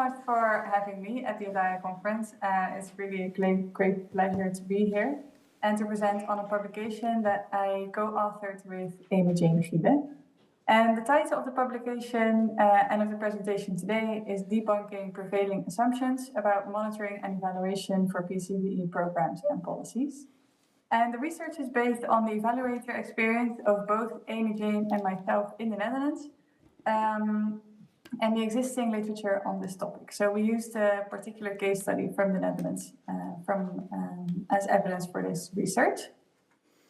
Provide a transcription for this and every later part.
much for having me at the Hedayah conference. It's really a great pleasure to be here and to present on a publication that I co-authored with Amy Jane Giebe. And the title of the publication and of the presentation today is Debunking Prevailing Assumptions about Monitoring and Evaluation for PCVE Programs and Policies. And the research is based on the evaluator experience of both Amy Jane and myself in the Netherlands, and the existing literature on this topic. So we used a particular case study from the Netherlands as evidence for this research.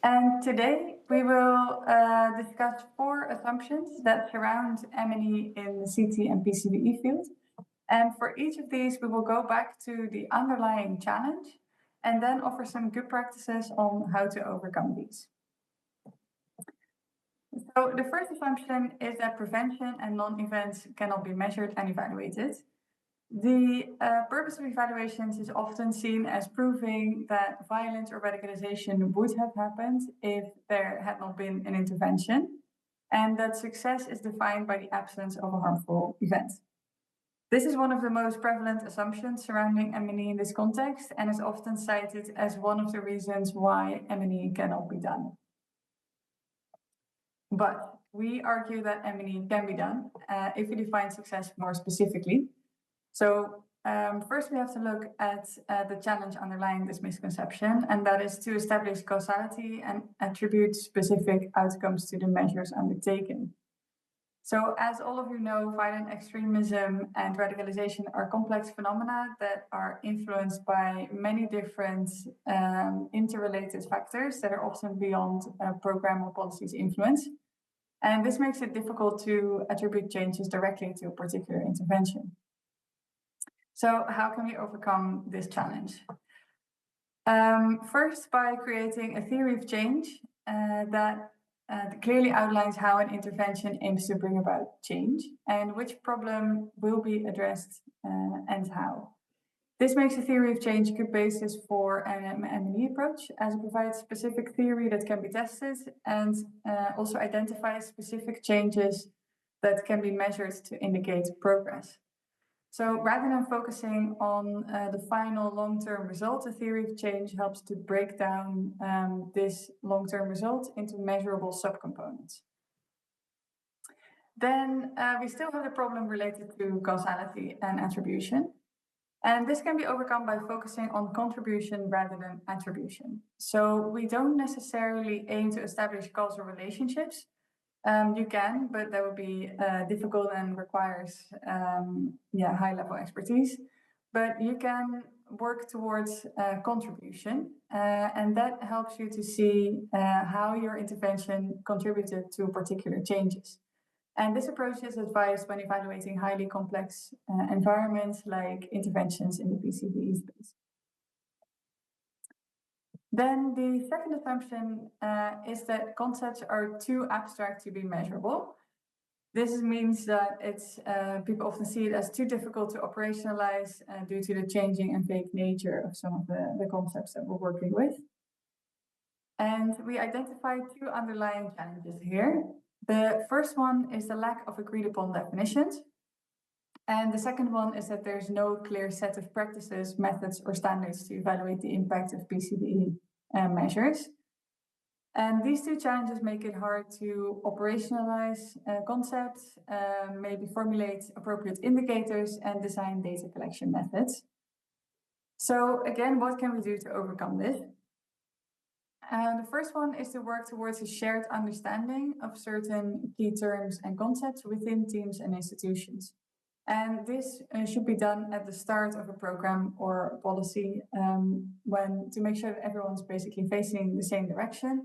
And today we will discuss 4 assumptions that surround M&E in the CT and PCVE field. And for each of these, we will go back to the underlying challenge and then offer some good practices on how to overcome these. So the first assumption is that prevention and non-events cannot be measured and evaluated. The purpose of evaluations is often seen as proving that violence or radicalization would have happened if there had not been an intervention, and that success is defined by the absence of a harmful event. This is one of the most prevalent assumptions surrounding M&E in this context and is often cited as one of the reasons why M&E cannot be done. But we argue that M&E can be done if we define success more specifically. So first we have to look at the challenge underlying this misconception, and that is to establish causality and attribute specific outcomes to the measures undertaken. So as all of you know, violent extremism and radicalization are complex phenomena that are influenced by many different interrelated factors that are often beyond program or policy's influence. And this makes it difficult to attribute changes directly to a particular intervention. So how can we overcome this challenge? First, by creating a theory of change that clearly outlines how an intervention aims to bring about change and which problem will be addressed and how. This makes a theory of change a good basis for an M&E approach, as it provides specific theory that can be tested and also identifies specific changes that can be measured to indicate progress. So rather than focusing on the final long-term result, a theory of change helps to break down this long-term result into measurable subcomponents. Then we still have the problem related to causality and attribution. And this can be overcome by focusing on contribution rather than attribution. So we don't necessarily aim to establish causal relationships. You can, but that would be difficult and requires high-level expertise. But you can work towards contribution, and that helps you to see how your intervention contributed to particular changes. And this approach is advised when evaluating highly complex environments like interventions in the PCVE space. Then the second assumption is that concepts are too abstract to be measurable. This means that people often see it as too difficult to operationalize due to the changing and vague nature of some of the concepts that we're working with. And we identify 2 underlying challenges here. The first one is the lack of agreed upon definitions. And the second one is that there's no clear set of practices, methods, or standards to evaluate the impact of PCVE measures. And these 2 challenges make it hard to operationalize concepts, maybe formulate appropriate indicators, and design data collection methods. So again, what can we do to overcome this? And the first one is to work towards a shared understanding of certain key terms and concepts within teams and institutions. And this should be done at the start of a program or policy to make sure that everyone's basically facing the same direction.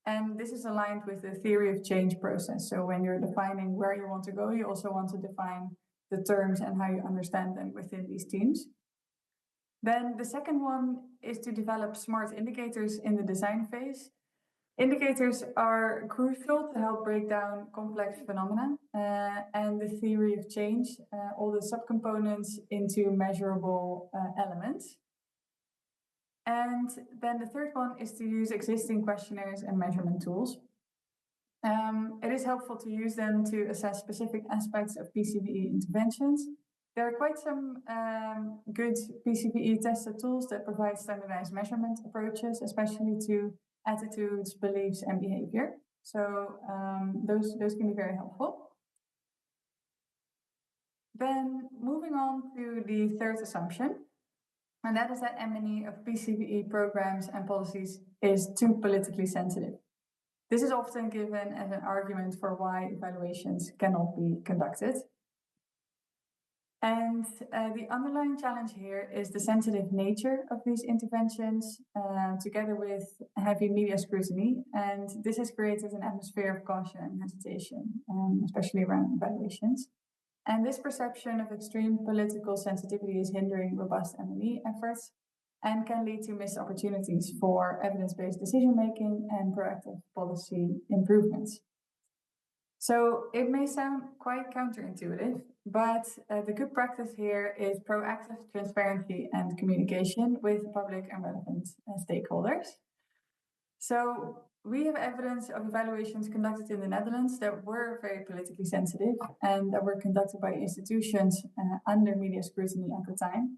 And this is aligned with the theory of change process. So when you're defining where you want to go, you also want to define the terms and how you understand them within these teams. Then the second one is to develop smart indicators in the design phase. Indicators are crucial to help break down complex phenomena and the theory of change, all the subcomponents into measurable elements. And then the third one is to use existing questionnaires and measurement tools. It is helpful to use them to assess specific aspects of PCVE interventions There are quite some good PCBE tested tools that provide standardized measurement approaches, especially to attitudes, beliefs, and behavior. So those can be very helpful. Then moving on to the third assumption, and that is that M&E of PCBE programs and policies is too politically sensitive. This is often given as an argument for why evaluations cannot be conducted. And the underlying challenge here is the sensitive nature of these interventions, together with heavy media scrutiny. And this has created an atmosphere of caution and hesitation, especially around evaluations. And this perception of extreme political sensitivity is hindering robust M&E efforts and can lead to missed opportunities for evidence-based decision-making and proactive policy improvements. So it may sound quite counterintuitive, but the good practice here is proactive transparency and communication with public and relevant stakeholders. So we have evidence of evaluations conducted in the Netherlands that were very politically sensitive and that were conducted by institutions under media scrutiny at the time.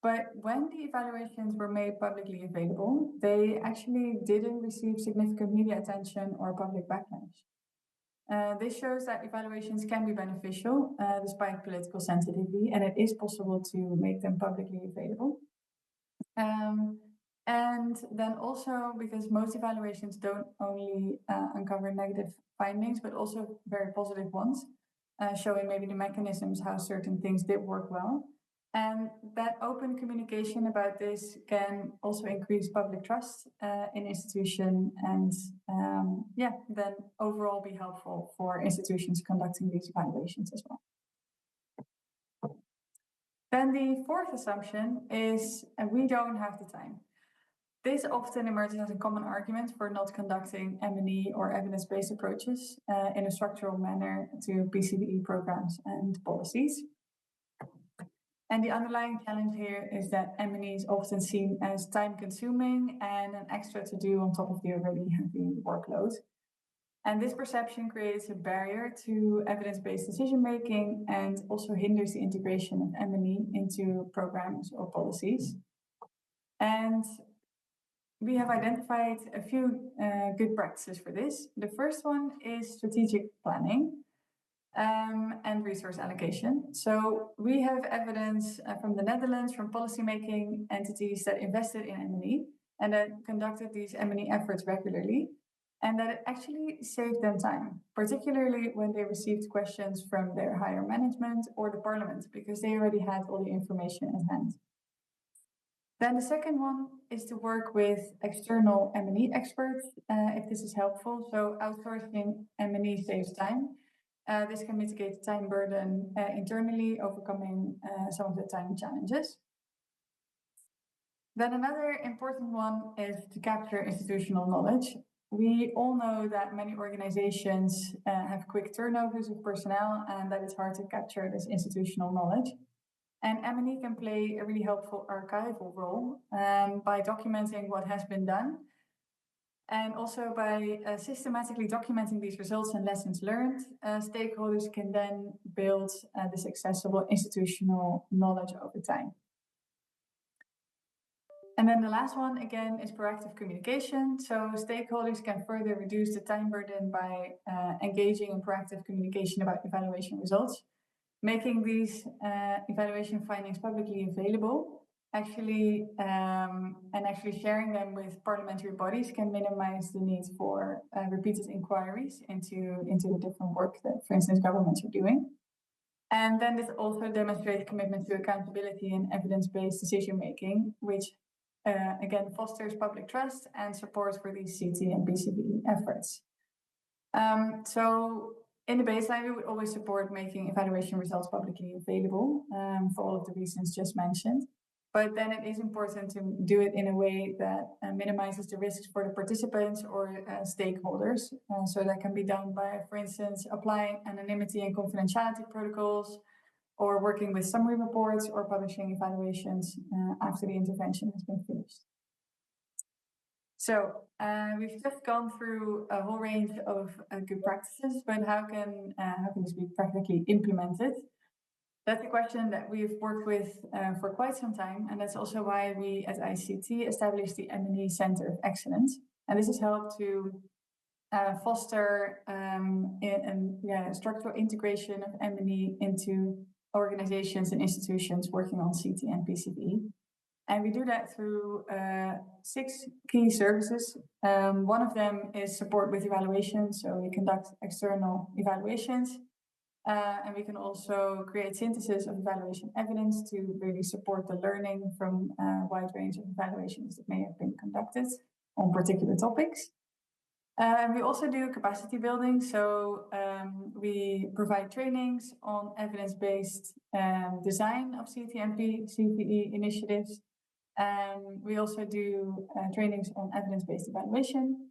But when the evaluations were made publicly available, they actually didn't receive significant media attention or public backlash. This shows that evaluations can be beneficial despite political sensitivity, and it is possible to make them publicly available. And then also because most evaluations don't only uncover negative findings, but also very positive ones, showing maybe the mechanisms how certain things did work well. And that open communication about this can also increase public trust in institution and then overall be helpful for institutions conducting these evaluations as well. Then the fourth assumption is we don't have the time. This often emerges as a common argument for not conducting M&E or evidence-based approaches in a structural manner to PCBE programs and policies. And the underlying challenge here is that M&E is often seen as time-consuming and an extra to-do on top of the already heavy workload. And this perception creates a barrier to evidence-based decision-making and also hinders the integration of M&E into programs or policies. And we have identified a few good practices for this. The first one is strategic planning and resource allocation. So we have evidence from the Netherlands, from policymaking entities that invested in M&E and that conducted these M&E efforts regularly, and that it actually saved them time, particularly when they received questions from their higher management or the parliament, because they already had all the information at hand. Then the second one is to work with external M&E experts, if this is helpful. So outsourcing M&E saves time. This can mitigate the time burden internally, overcoming some of the time challenges. Then another important one is to capture institutional knowledge. We all know that many organizations have quick turnovers of personnel and that it's hard to capture this institutional knowledge. And M&E can play a really helpful archival role by documenting what has been done. And also by systematically documenting these results and lessons learned, stakeholders can then build this accessible institutional knowledge over time. And then the last one, again, is proactive communication. So stakeholders can further reduce the time burden by engaging in proactive communication about evaluation results, making these evaluation findings publicly available. Actually sharing them with parliamentary bodies can minimize the need for repeated inquiries into the different work that, for instance, governments are doing. And then this also demonstrates commitment to accountability and evidence-based decision-making, which again fosters public trust and support for these CT and PCB efforts. So in the baseline, we would always support making evaluation results publicly available for all of the reasons just mentioned. But then it is important to do it in a way that minimizes the risks for the participants or stakeholders. So that can be done by, for instance, applying anonymity and confidentiality protocols, or working with summary reports, or publishing evaluations after the intervention has been finished. So we've just gone through a whole range of good practices, but how can this be practically implemented? That's a question that we've worked with for quite some time, and that's also why we at ICT established the M&E Center of Excellence. And this has helped to foster structural integration of M&E into organizations and institutions working on CT and PCB. And we do that through 6 key services. One of them is support with evaluation, so we conduct external evaluations. And we can also create synthesis of evaluation evidence to really support the learning from a wide range of evaluations that may have been conducted on particular topics. We also do capacity building, so we provide trainings on evidence-based design of CTMP, CPE initiatives. We also do trainings on evidence-based evaluation.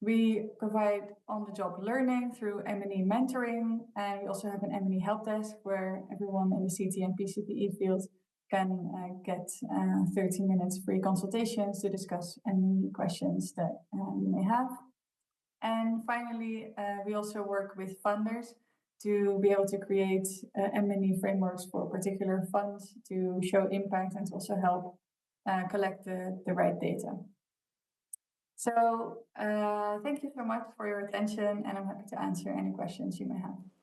We provide on-the-job learning through M&E mentoring, and we also have an M&E help desk where everyone in the CT and PCPE field can get 30 minutes free consultations to discuss any questions that you may have. And finally, we also work with funders to be able to create M&E frameworks for particular funds to show impact and to also help collect the right data. So thank you so much for your attention, and I'm happy to answer any questions you may have.